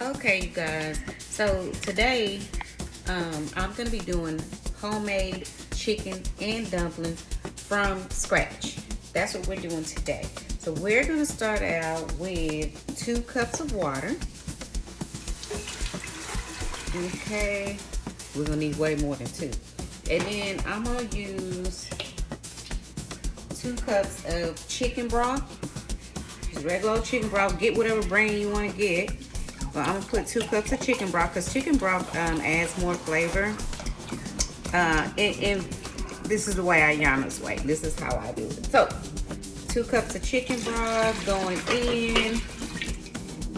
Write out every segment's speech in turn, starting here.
Okay, you guys. So today, I'm gonna be doing homemade chicken and dumplings from scratch. That's what we're doing today. So we're gonna start out with 2 cups of water. Okay, we're gonna need way more than two. And then I'm gonna use 2 cups of chicken broth. Just regular chicken broth. Get whatever brand you want to get. But I'm gonna put 2 cups of chicken broth because chicken broth adds more flavor. And this is the way Ayana's way. This is how I do it. So 2 cups of chicken broth going in.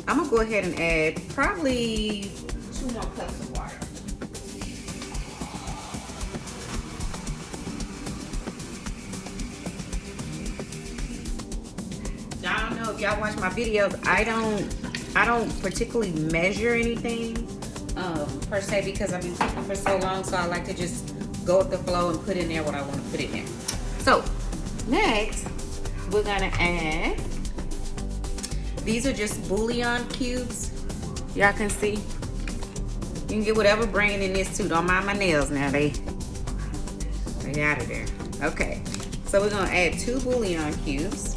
I'm gonna go ahead and add probably 2 more cups of water. Y'all know if y'all watch my videos, I don't particularly measure anything per se because I've been cooking for so long, so I like to just go with the flow and put in there what I want to put in there. So next we're gonna add, these are just bouillon cubes. Y'all can see. You can get whatever brand in this too. Don't mind my nails now, they out of there. Okay, so we're gonna add 2 bouillon cubes.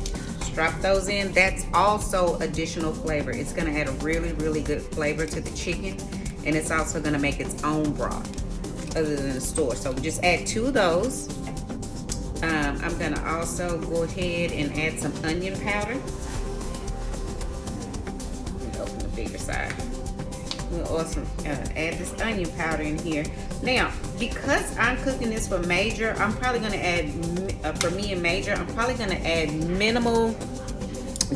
Drop those in. That's also additional flavor. It's gonna add a really, really good flavor to the chicken, and it's also gonna make its own broth other than the store. So just add 2 of those. I'm gonna also go ahead and add some onion powder. Let me open the bigger side. We'll also add this onion powder in here. Now, because I'm cooking this for major, I'm probably gonna add, for me and major, I'm probably gonna add minimal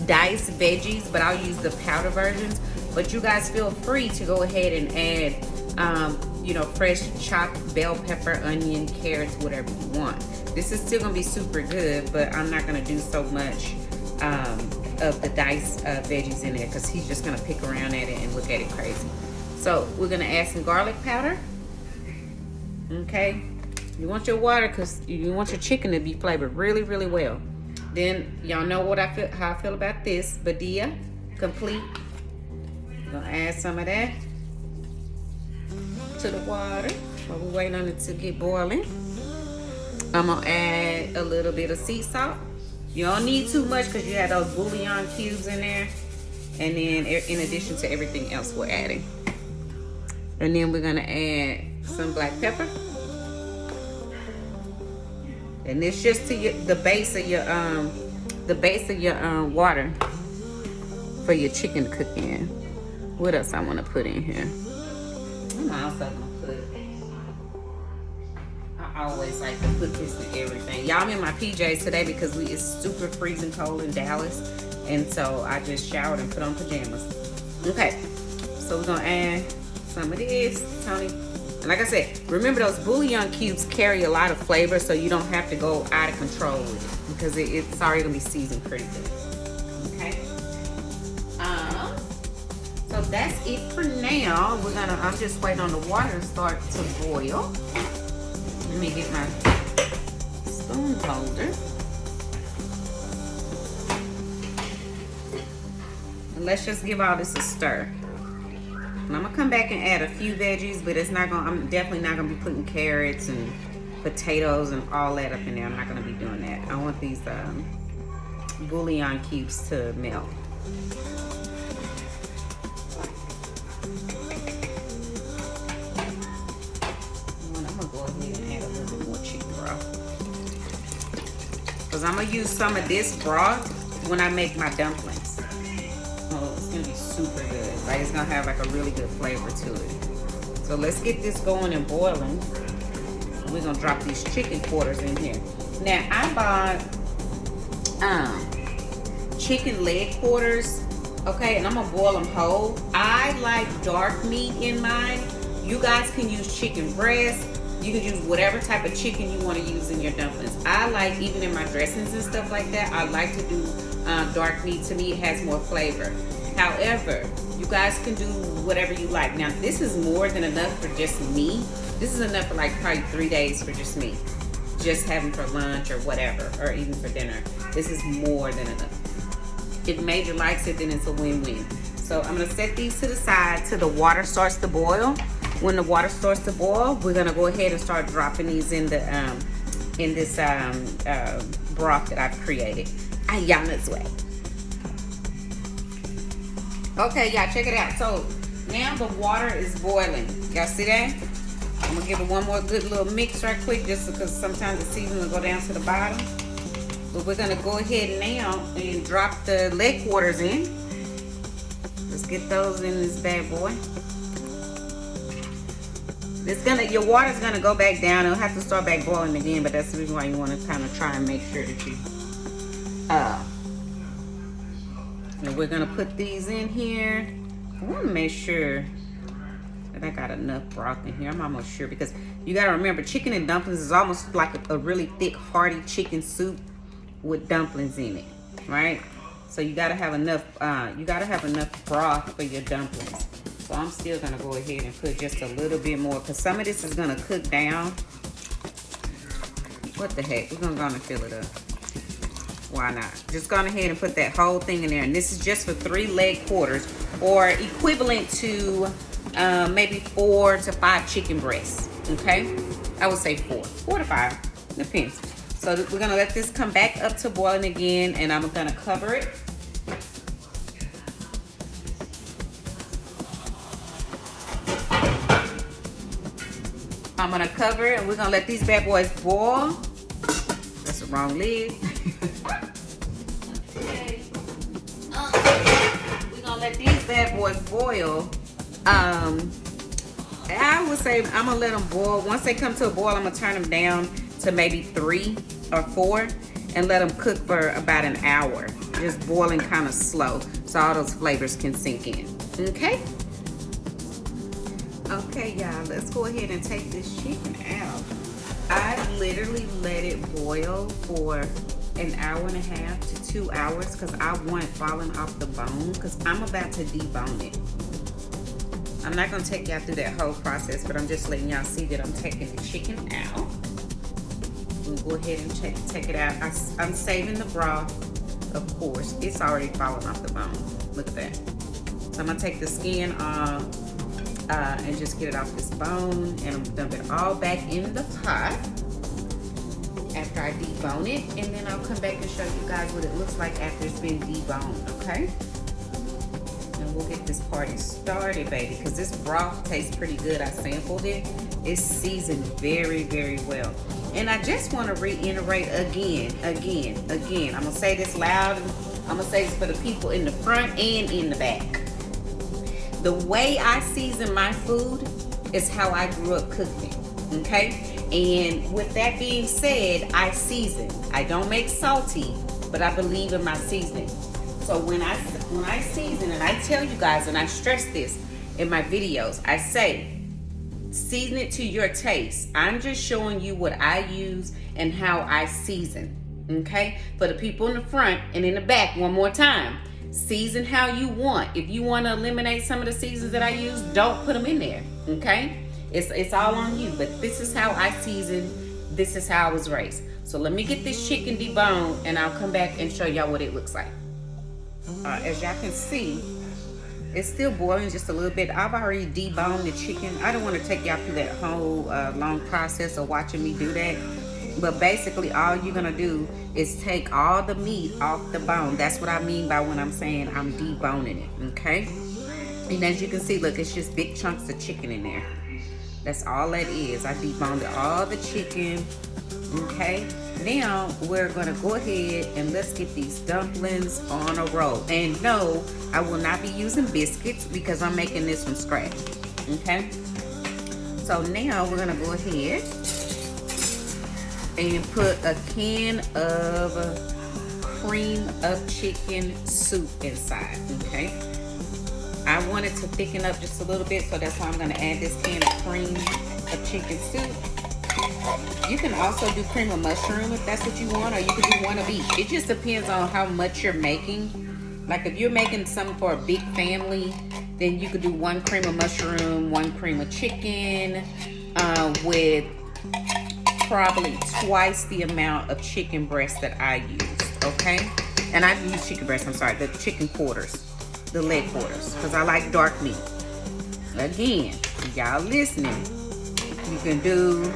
diced veggies, but I'll use the powder versions. But you guys feel free to go ahead and add, you know, fresh chopped bell pepper, onion, carrots, whatever you want. This is still gonna be super good, but I'm not gonna do so much of the diced veggies in there because he's just gonna pick around at it and look at it crazy. So we're gonna add some garlic powder. Okay, you want your water because you want your chicken to be flavored really, really well. Then y'all know what how I feel about this Badia complete. Gonna add some of that to the water while we're waiting on it to get boiling. I'm gonna add a little bit of sea salt. You don't need too much because you have those bouillon cubes in there. And then in addition to everything else we're adding. And then we're gonna add some black pepper. And it's just to the base of your water for your chicken to cook in. What else I want to put in here? I'm also gonna put, I always like to put this in everything. Y'all, I'm in my PJs today because it's super freezing cold in Dallas. And so I just showered and put on pajamas. Okay, so we're gonna add some of this, Tony. And like I said, remember those bouillon cubes carry a lot of flavor, so you don't have to go out of control with it because it's already gonna be seasoned pretty good. Okay. So that's it for now. I'm just waiting on the water to start to boil. Let me get my spoon holder. And let's just give all this a stir. And I'm gonna come back and add a few veggies, but I'm definitely not gonna be putting carrots and potatoes and all that up in there. I'm not gonna be doing that. I want these bouillon cubes to melt. I'm gonna go ahead and add a little bit more chicken broth. Because I'm gonna use some of this broth when I make my dumplings. Oh, it's gonna be super good. Like, it's gonna have like a really good flavor to it. So let's get this going and boiling. We're gonna drop these chicken quarters in here. Now I bought chicken leg quarters, okay, and I'm gonna boil them whole. I like dark meat in mine. You guys can use chicken breast. You can use whatever type of chicken you want to use in your dumplings. I like, even in my dressings and stuff like that, I like to do dark meat. To me, it has more flavor. However, you guys can do whatever you like. Now, this is more than enough for just me. This is enough for like probably 3 days for just me. Just having for lunch or whatever, or even for dinner. This is more than enough. If Major likes it, then it's a win-win. So I'm gonna set these to the side till the water starts to boil. When the water starts to boil, we're gonna go ahead and start dropping these in the in this broth that I've created. Ayana's way. Okay, y'all, check it out. So now the water is boiling. Y'all see that? I'm gonna give it one more good little mix right quick, just because sometimes the seasoning will go down to the bottom. But we're gonna go ahead now and drop the leg quarters in. Let's get those in this bad boy. Your water's gonna go back down. It'll have to start back boiling again, but that's the reason why you want to kind of try and make sure that you and we're gonna put these in here. I want to make sure that I got enough broth in here. I'm almost sure, because you gotta remember, chicken and dumplings is almost like a really thick, hearty chicken soup with dumplings in it, right? So you gotta have enough. You gotta have enough broth for your dumplings. So I'm still gonna go ahead and put just a little bit more, because some of this is gonna cook down. What the heck? We're gonna fill it up. Why not? Just go ahead and put that whole thing in there. And this is just for 3 leg quarters, or equivalent to maybe 4 to 5 chicken breasts. Okay, I would say 4 to 5, depends. So we're gonna let this come back up to boiling again, and I'm gonna cover it. I'm gonna cover it, and we're gonna let these bad boys boil. That's the wrong lid. Okay. We're gonna let these bad boys boil. I would say I'm gonna let them boil. Once they come to a boil, I'm gonna turn them down to maybe 3 or 4 and let them cook for about an hour. Just boiling kind of slow so all those flavors can sink in. Okay? Okay, y'all, let's go ahead and take this chicken out. I literally let it boil for an hour and a half to 2 hours because I want it falling off the bone, because I'm about to debone it. I'm not gonna take y'all through that whole process, but I'm just letting y'all see that I'm taking the chicken out. We'll go ahead and take it out. I'm saving the broth, of course. It's already falling off the bone. Look at that. So I'm gonna take the skin off and just get it off this bone, and I'm dump it all back in the pot after I debone it, and then I'll come back and show you guys what it looks like after it's been deboned, okay? And we'll get this party started, baby, because this broth tastes pretty good. I sampled it. It's seasoned very, very well. And I just want to reiterate again. I'm gonna say this loud. I'm gonna say this for the people in the front and in the back. The way I season my food is how I grew up cooking, okay? And with that being said, I season. I don't make salty, but I believe in my seasoning. So when I season, and I tell you guys, and I stress this in my videos, I say, season it to your taste. I'm just showing you what I use and how I season, okay? For the people in the front and in the back, one more time. Season how you want. If you want to eliminate some of the seasons that I use, don't put them in there, okay? It's all on you, but this is how I season. This is how I was raised. So let me get this chicken deboned, and I'll come back and show y'all what it looks like. As y'all can see, it's still boiling just a little bit. I've already deboned the chicken. I don't want to take y'all through that whole long process of watching me do that. But basically, all you're going to do is take all the meat off the bone. That's what I mean by when I'm saying I'm deboning it, okay? And as you can see, look, it's just big chunks of chicken in there. That's all that is. I deboned all the chicken, okay? Now, we're going to go ahead and let's get these dumplings on a roll. And no, I will not be using biscuits because I'm making this from scratch, okay? So now we're going to go ahead and put a can of cream of chicken soup inside, okay? I want it to thicken up just a little bit, so that's why I'm gonna add this can of cream of chicken soup. You can also do cream of mushroom if that's what you want, or you can do one of each. It just depends on how much you're making. Like if you're making something for a big family, then you could do 1 cream of mushroom, 1 cream of chicken, with probably twice the amount of chicken breast that I used, okay? And I use chicken breast, I'm sorry, the chicken quarters. the leg quarters because I like dark meat. Again, y'all listening, you can do,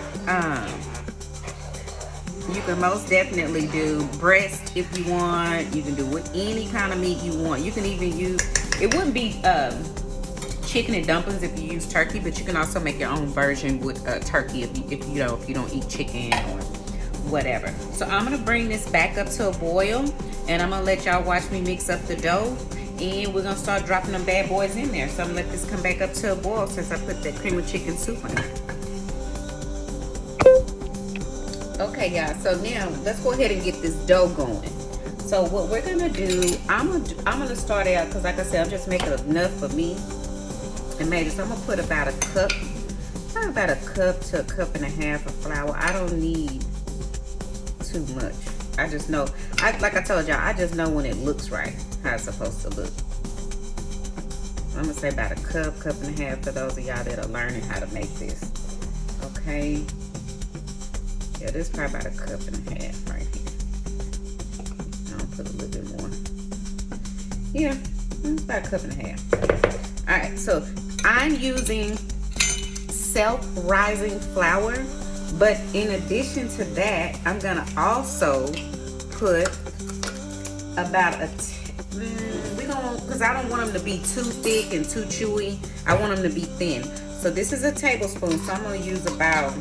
you can most definitely do breast if you want. You can do with any kind of meat you want. You can even use, it wouldn't be chicken and dumplings if you use turkey, but you can also make your own version with turkey if you don't eat chicken or whatever. So I'm gonna bring this back up to a boil, and I'm gonna let y'all watch me mix up the dough, and we're gonna start dropping them bad boys in there. So I'm gonna let this come back up to a boil since I put that cream of chicken soup in. Okay, y'all, so now let's go ahead and get this dough going. So what we're gonna do, I'm gonna start out, because like I said, I'm just making enough for me and Major. So I'm gonna put about a cup, probably about a cup to a cup and a half of flour. I don't need too much. I just know, like I told y'all, I just know when it looks right, how it's supposed to look. I'm gonna say about a cup, cup and a half for those of y'all that are learning how to make this. Okay. Yeah, this is probably about a cup and a half right here. I'll put a little bit more. Yeah, it's about a cup and a half. All right, so I'm using self-rising flour, but in addition to that, I'm gonna also put about because I don't want them to be too thick and too chewy. I want them to be thin. So this is a tablespoon, so I'm gonna use about,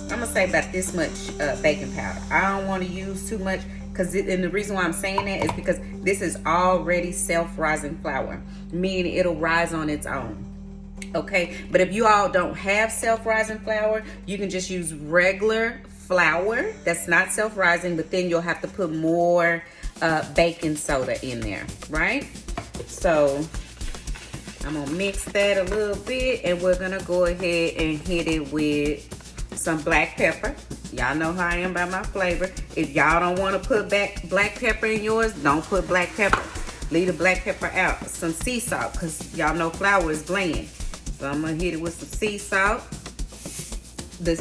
I'm gonna say about this much baking powder. I don't want to use too much, and the reason why I'm saying that is because this is already self-rising flour, meaning it'll rise on its own. Okay, but if you all don't have self-rising flour, you can just use regular flour that's not self-rising, but then you'll have to put more baking soda in there, right? So I'm gonna mix that a little bit, and we're gonna go ahead and hit it with some black pepper. Y'all know how I am about my flavor. If y'all don't want to put black pepper in yours, don't put black pepper. Leave the black pepper out. Some sea salt, because y'all know flour is bland. So I'm gonna hit it with some sea salt.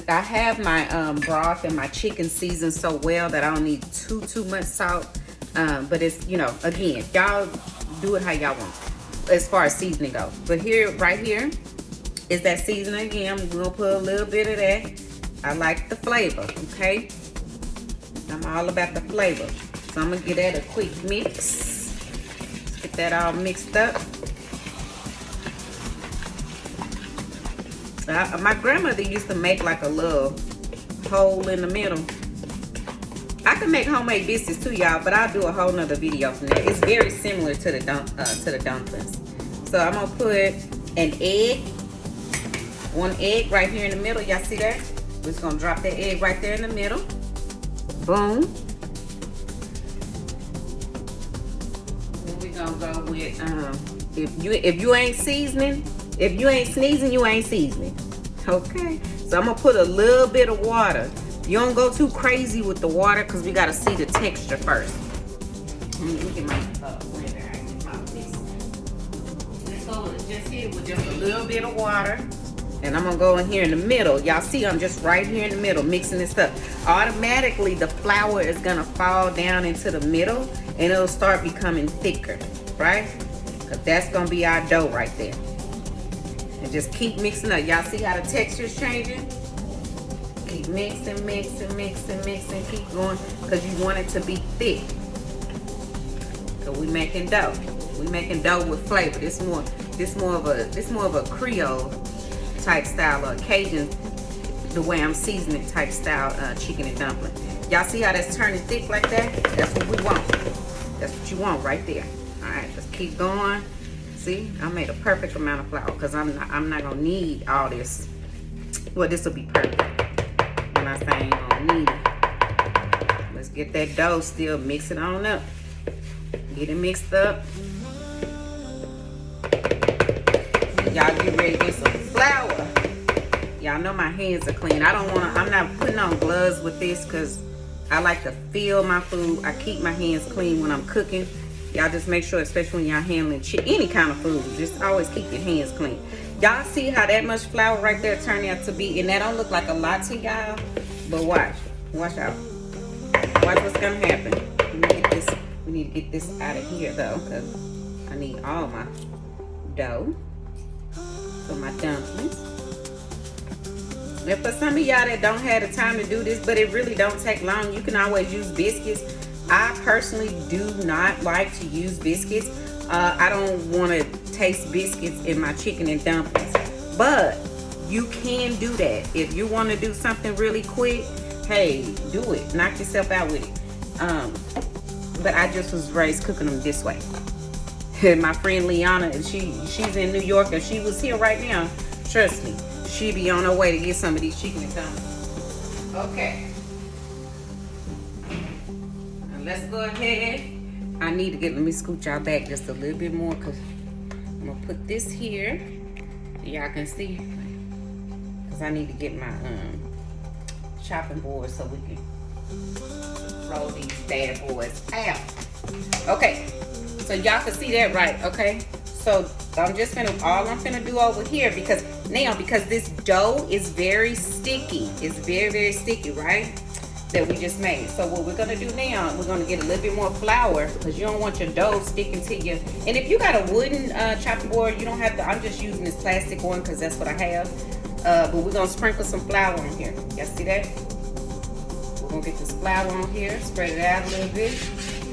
I have my broth and my chicken seasoned so well that I don't need too much salt. But it's, you know, again, y'all do it how y'all want as far as seasoning goes. But here, right here, is that seasoning again. I'm gonna put a little bit of that. I like the flavor, okay? I'm all about the flavor. So I'm gonna give that a quick mix. Let's get that all mixed up. My grandmother used to make like a little hole in the middle. I can make homemade biscuits too, y'all, but I'll do a whole nother video from that. It's very similar to the dumplings. So I'm gonna put an egg, one egg right here in the middle. Y'all see that? We're just gonna drop that egg right there in the middle. Boom. Then we're gonna go with if you ain't seasoning, if you ain't sneezing, you ain't seasoning. Okay. So I'm gonna put a little bit of water. You don't go too crazy with the water because we gotta see the texture first. Let me get my blender out. Get my piece. Let's go just hit it with just a little bit of water. And I'm gonna go in here in the middle. Y'all see I'm just right here in the middle mixing this up. Automatically the flour is gonna fall down into the middle and it'll start becoming thicker, right? Because that's gonna be our dough right there. And just keep mixing up. Y'all see how the texture is changing? Keep mixing, keep going, because you want it to be thick. So we making dough. We making dough with flavor. This more of a Creole type style, or Cajun, the way I'm seasoning type style chicken and dumpling. Y'all see how that's turning thick like that? That's what we want. That's what you want right there. All right, let's keep going. See, I made a perfect amount of flour because I'm not gonna need all this. Well, this will be perfect. When I say I ain't gonna need it. Let's get that dough still, mix it on up. Get it mixed up. Y'all get ready to get some flour. Y'all know my hands are clean. I'm not putting on gloves with this because I like to feel my food. I keep my hands clean when I'm cooking. Y'all just make sure, especially when y'all handling any kind of food, just always keep your hands clean. Y'all see how that much flour right there turned out to be, and that don't look like a lot to y'all, but watch out. Watch what's gonna happen. We need to get this out of here though, because need all my dough for my dumplings. And for some of y'all that don't have the time to do this, but it really don't take long, you can always use biscuits. I personally do not like to use biscuits. I don't want to taste biscuits in my chicken and dumplings. But you can do that. If you want to do something really quick, hey, do it. Knock yourself out with it. But I just was raised cooking them this way. And my friend Liana, she's in New York. If she was here right now, trust me, she'd be on her way to get some of these chicken and dumplings. Okay. Now let's go ahead. I need to let me scoot y'all back just a little bit more, because I'm going to put this here. Y'all can see. Because I need to get my chopping board so we can roll these bad boys out. Okay. So y'all can see that right, okay? So I'm just all I'm gonna do over here, because this dough is very sticky. It's very, very sticky, right? That we just made. So what we're gonna do now, we're gonna get a little bit more flour, because you don't want your dough sticking to you. And if you got a wooden chopping board, you don't have to. I'm just using this plastic one because that's what I have. But we're gonna sprinkle some flour on here. Y'all see that? We're gonna get this flour on here, spread it out a little bit.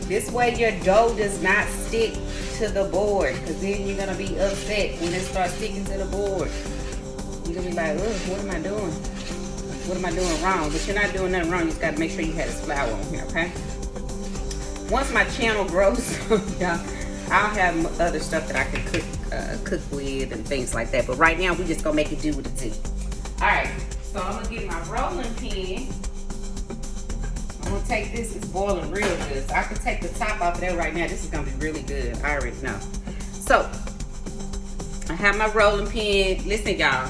This way your dough does not stick to the board, because then you're gonna be upset when it starts sticking to the board. You're gonna be like, ugh, what am I doing? What am I doing wrong? But you're not doing nothing wrong. You just gotta make sure you have this flour on here, okay? Once my channel grows, y'all, I'll have other stuff that I can cook with and things like that. But right now, we just gonna make it do what it do. All right, so I'm gonna get my rolling pin. I'm gonna take this, it's boiling real good. So I can take the top off of there right now. This is gonna be really good, I already know. So, I have my rolling pin. Listen, y'all,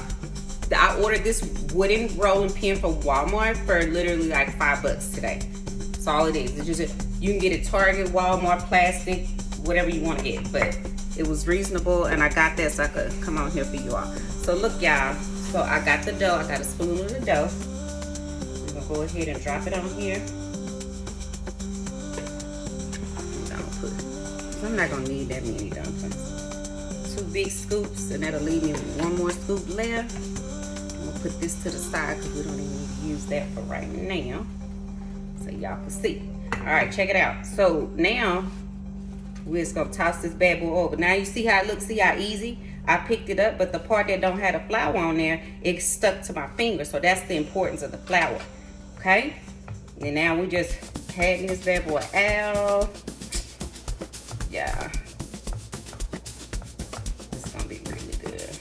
I ordered this wooden rolling pin from Walmart for literally like $5 today. That's all it is. It's just, you can get it Target, Walmart, plastic, whatever you wanna get. But it was reasonable, and I got that so I could come on here for you all. So look, y'all, so I got the dough, I got a spoon of the dough. We're gonna go ahead and drop it on here. I'm not gonna need that many dumplings. 2 big scoops, and that'll leave me with 1 more scoop left. I'm gonna put this to the side because we don't even need to use that for right now, so y'all can see. All right, check it out. So now we're just gonna toss this bad boy over. Now you see how it looks. See how easy I picked it up, but the part that don't have the flour on there, it stuck to my finger. So that's the importance of the flour. Okay. And now we just having this bad boy out. Yeah, it's gonna be really good.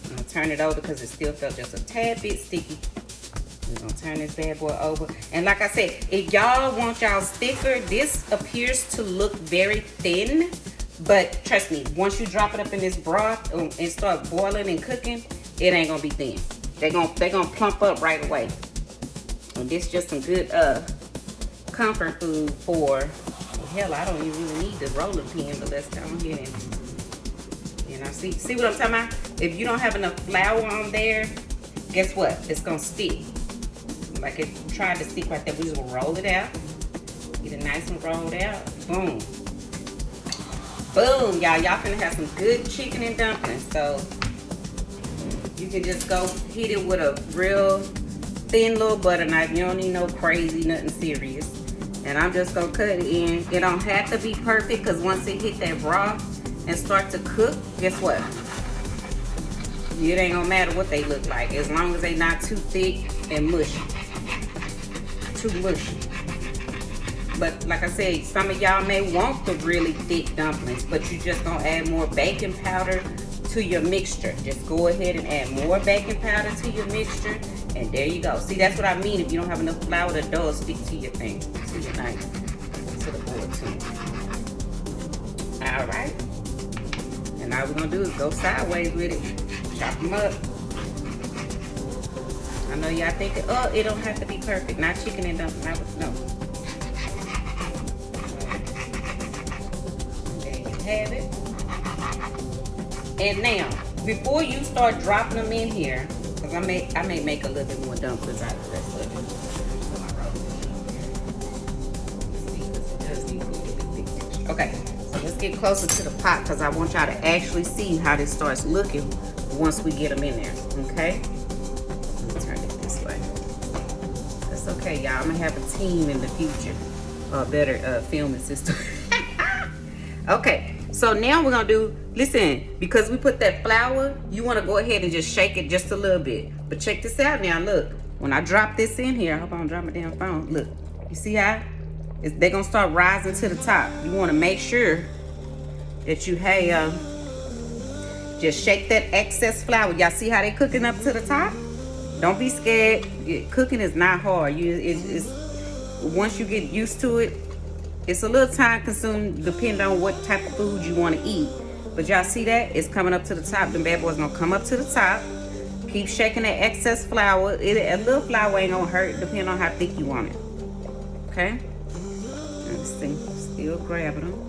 I'm gonna turn it over because it still felt just a tad bit sticky. We're gonna turn this bad boy over. And like I said, if y'all want y'all thicker, this appears to look very thin, but trust me, once you drop it up in this broth and start boiling and cooking, it ain't gonna be thin. They're gonna plump up right away. And this just some good comfort food for. Hell, I don't even really need the rolling pin, but let's go ahead and I see what I'm talking about? If you don't have enough flour on there, guess what? It's gonna stick. Like it tried to stick right there. We just gonna roll it out. Get it nice and rolled out. Boom. Boom, y'all. Y'all finna have some good chicken and dumplings. So you can just go hit it with a real thin little butter knife. You don't need no crazy, nothing serious. And I'm just gonna cut it in. It don't have to be perfect, because once it hit that broth and start to cook, guess what? It ain't gonna matter what they look like, as long as they not too thick and mushy. Too mushy. But like I said, some of y'all may want the really thick dumplings, but you just gonna add more baking powder to your mixture. Just go ahead and add more baking powder to your mixture, and there you go. See, that's what I mean. If you don't have enough flour, the dough will stick to your thing, to your knife, to the board too. All right. And all we're gonna do is go sideways with it. Chop them up. I know y'all thinking, oh, it don't have to be perfect. Not chicken and dumplings. No. There you have it. And now, before you start dropping them in here, because I may make a little bit more dumplings out of the rest of it. Okay, so let's get closer to the pot because I want y'all to actually see how this starts looking once we get them in there, okay? Let me turn it this way. That's okay, y'all. I'm gonna have a team in the future. A better filming system. Okay, so now we're gonna do, listen, because we put that flour, you wanna go ahead and just shake it just a little bit. But check this out now, look. When I drop this in here, I hope I don't drop my damn phone. Look, you see how they're gonna start rising to the top. You wanna make sure that you have, just shake that excess flour. Y'all see how they cooking up to the top? Don't be scared. Cooking is not hard. It's once you get used to it, it's a little time consuming depending on what type of food you want to eat. But y'all see that? It's coming up to the top. The bad boy's gonna come up to the top. Keep shaking that excess flour. A little flour ain't gonna hurt depending on how thick you want it. Okay? Let's see. Still grabbing them.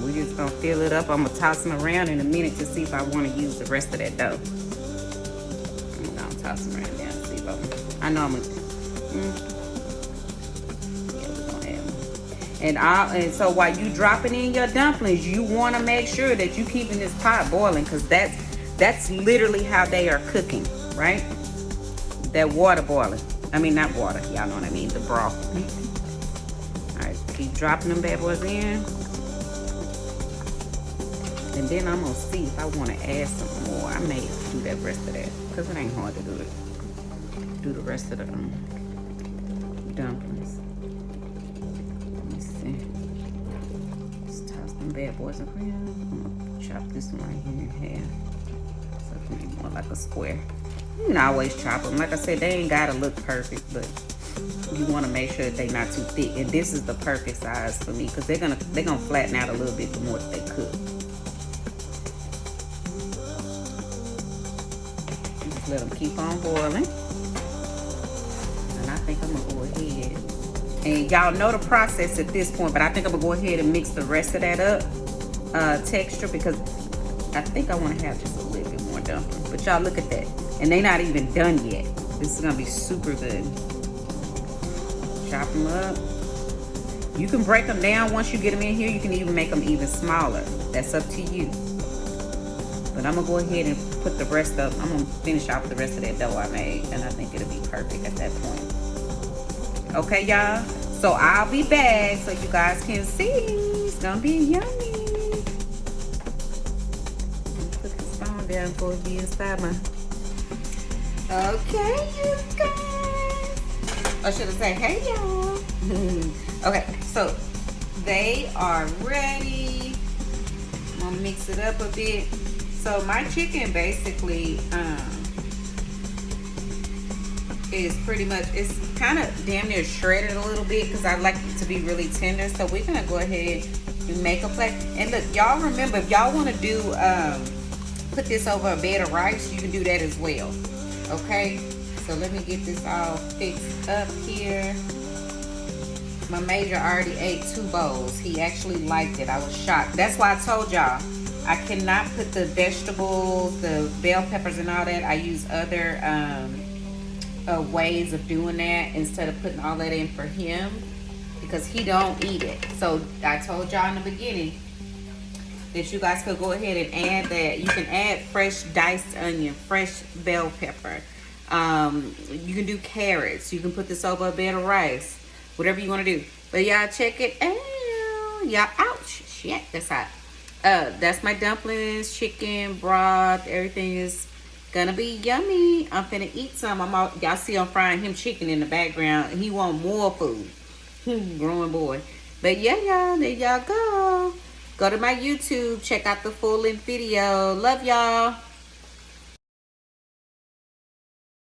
We're just gonna fill it up. I'm gonna toss them around in a minute to see if I want to use the rest of that dough. I'm gonna toss them around now and see if I know I'm gonna. Yeah, we're gonna add them. And so while you dropping in your dumplings, you want to make sure that you keeping this pot boiling, because that's literally how they are cooking, right? That water boiling. I mean, not water. Y'all know what I mean. The broth. All right, keep dropping them bad boys in. And then I'm gonna see if I want to add some more. I may do that rest of that because it ain't hard to do it. Do the rest of the dumplings. Let me see. Just toss them bad boys around. I'm gonna chop this one right here in half so it can be more like a square. You can always chop them. Like I said, they ain't gotta look perfect, but you want to make sure that they're not too thick. And this is the perfect size for me because they're gonna flatten out a little bit the more that they cook. Let them keep on boiling. And I think I'm gonna go ahead. And y'all know the process at this point, but I think I'm gonna go ahead and mix the rest of that up texture because I think I want to have just a little bit more dumplings. But y'all look at that. And they're not even done yet. This is gonna be super good. Chop them up. You can break them down once you get them in here. You can even make them even smaller. That's up to you. But I'm gonna go ahead and put the rest up. I'm gonna finish off with the rest of that dough I made, and I think it'll be perfect at that point. Okay, y'all. So I'll be back so you guys can see. It's gonna be yummy. Put the spoon down for it to be inside my. Okay, you guys. Or should I say, hey, y'all? Okay, so they are ready. I'm gonna mix it up a bit. So my chicken basically is pretty much, it's kind of damn near shredded a little bit because I like it to be really tender. So we're gonna go ahead and make a plate. And look, y'all remember, if y'all want to do put this over a bed of rice, you can do that as well. Okay, so let me get this all fixed up here. My major already ate 2 bowls. He actually liked it. I was shocked. That's why I told y'all I cannot put the vegetables, the bell peppers and all that. I use other ways of doing that instead of putting all that in for him because he don't eat it. So I told y'all in the beginning that you guys could go ahead and add that. You can add fresh diced onion, fresh bell pepper. You can do carrots. You can put this over a bed of rice. Whatever you want to do. But y'all check it out. Y'all, ouch. Shit, that's hot. That's my dumplings, chicken, broth. Everything is gonna be yummy. I'm finna eat some. Y'all see I'm frying him chicken in the background. He want more food. Growing boy. But yeah, y'all, there y'all go. Go to my YouTube. Check out the full-length video. Love y'all.